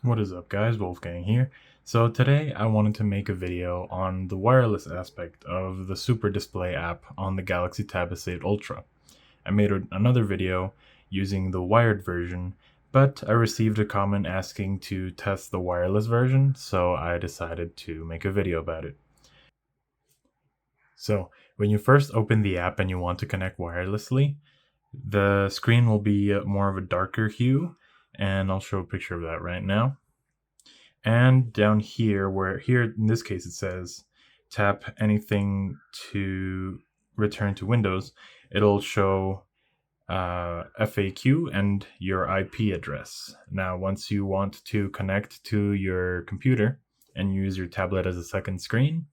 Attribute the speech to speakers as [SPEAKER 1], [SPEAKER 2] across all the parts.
[SPEAKER 1] What is up, guys? Wolfgang here. So today I wanted to make a video on the wireless aspect of the SuperDisplay app on the Galaxy Tab S8 Ultra. I made another video using the wired version, but I received a comment asking to test the wireless version, so I decided to make a video about it. So when you first open the app and you want to connect wirelessly, the screen will be more of a darker hue, and I'll show a picture of that right now. And down here, where here in this case it says tap anything to return to Windows, it'll show FAQ and your IP address. Now, once you want to connect to your computer and use your tablet as a second screen,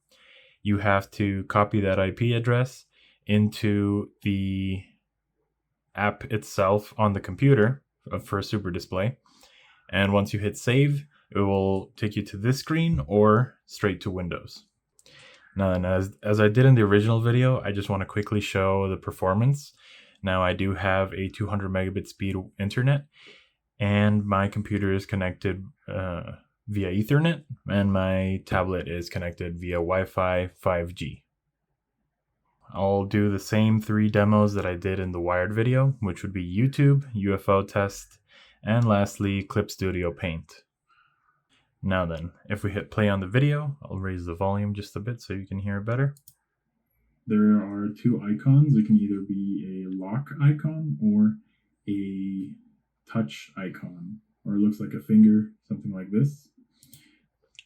[SPEAKER 1] you have to copy that IP address into the app itself on the computer for SuperDisplay. And once you hit save, it will take you to this screen or straight to Windows. Now, and as I did in the original video, I just want to quickly show the performance. Now, I do have a 200 megabit speed internet, and my computer is connected via Ethernet, and my tablet is connected via Wi-Fi 5G. I'll do the same 3 demos that I did in the wired video, which would be YouTube, UFO Test, and lastly, Clip Studio Paint. Now then, if we hit play on the video, I'll raise the volume just a bit so you can hear it better. There are 2 icons. It can either be a lock icon or a touch icon, or it looks like a finger, something like this.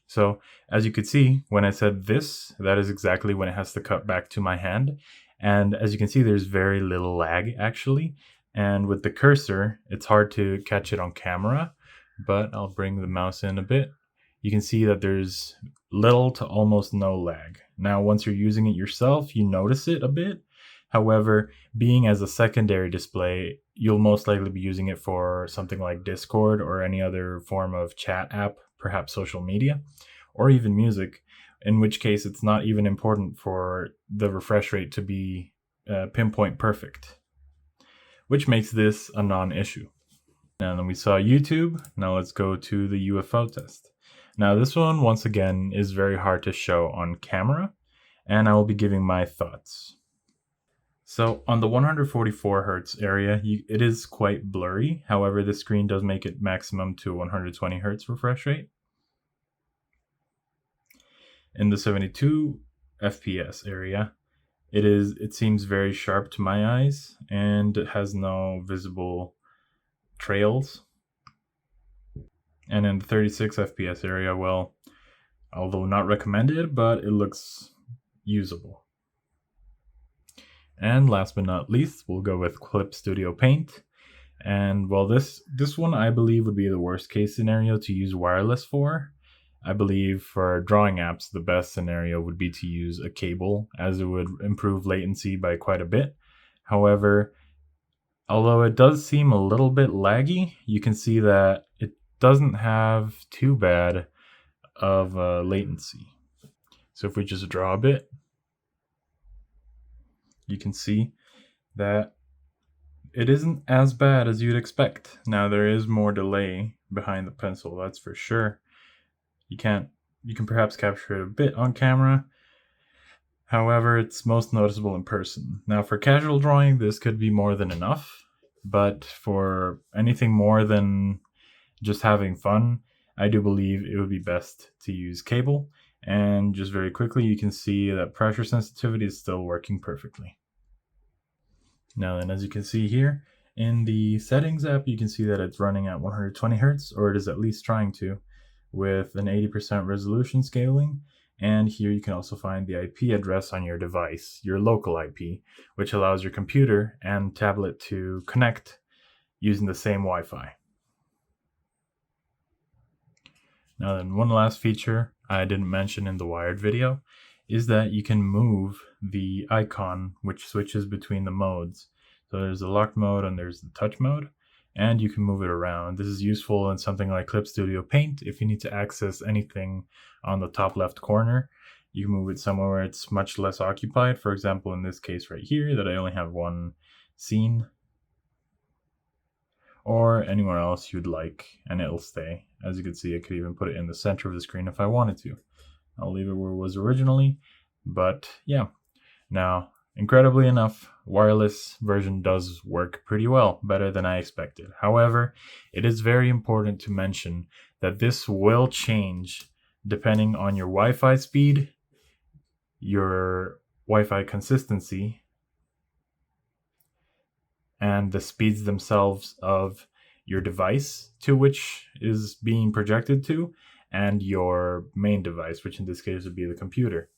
[SPEAKER 1] So as you could see, when I said this, that is exactly when it has to cut back to my hand. And as you can see, there's very little lag actually. And with the cursor, it's hard to catch it on camera, but I'll bring the mouse in a bit. You can see that there's little to almost no lag. Now, once you're using it yourself, you notice it a bit. However, being as a secondary display, you'll most likely be using it for something like Discord or any other form of chat app, perhaps social media, or even music, in which case it's not even important for the refresh rate to be pinpoint perfect, which makes this a non-issue. And then we saw YouTube. Now let's go to the UFO test. Now this one, once again, is very hard to show on camera, and I will be giving my thoughts. So on the 144 Hz area, it is quite blurry. However, the screen does make it maximum to 120 Hz refresh rate. In the 72 FPS area, it seems very sharp to my eyes, and it has no visible trails. And in the 36 FPS area, well, although not recommended, but it looks usable. And last but not least, we'll go with Clip Studio Paint. And well, this one I believe would be the worst case scenario to use wireless for. I believe for drawing apps, the best scenario would be to use a cable, as it would improve latency by quite a bit. However, although it does seem a little bit laggy, you can see that it doesn't have too bad of latency. So if we just draw a bit, you can see that it isn't as bad as you'd expect. Now there is more delay behind the pencil, that's for sure. You can perhaps capture it a bit on camera. However, it's most noticeable in person. Now for casual drawing, this could be more than enough, but for anything more than just having fun, I do believe it would be best to use cable. And just very quickly, you can see that pressure sensitivity is still working perfectly. Now then, as you can see here, in the settings app, you can see that it's running at 120 Hz, or it is at least trying to, with an 80% resolution scaling. And here you can also find the IP address on your device, your local IP, which allows your computer and tablet to connect using the same Wi-Fi. Now then, one last feature I didn't mention in the wired video is that you can move the icon, which switches between the modes. So there's the locked mode and there's the touch mode, and you can move it around. This is useful in something like Clip Studio Paint. If you need to access anything on the top left corner, you can move it somewhere where it's much less occupied. For example, in this case right here, that I only have one scene. or anywhere else you'd like, and it'll stay. As you can see, I could even put it in the center of the screen if I wanted to. I'll leave it where it was originally, but yeah. Now, incredibly enough, wireless version does work pretty well, better than I expected. However, it is very important to mention that this will change depending on your Wi-Fi speed, your Wi-Fi consistency, and the speeds themselves of your device to which is being projected to, and your main device, which in this case would be the computer.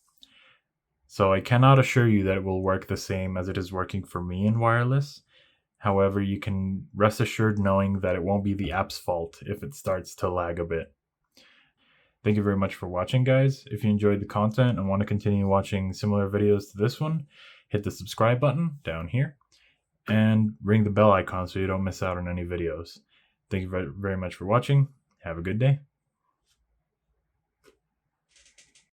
[SPEAKER 1] So I cannot assure you that it will work the same as it is working for me in wireless. However, you can rest assured knowing that it won't be the app's fault if it starts to lag a bit. Thank you very much for watching, guys. If you enjoyed the content and want to continue watching similar videos to this one, hit the subscribe button down here and ring the bell icon so you don't miss out on any videos. Thank you very much for watching. Have a good day.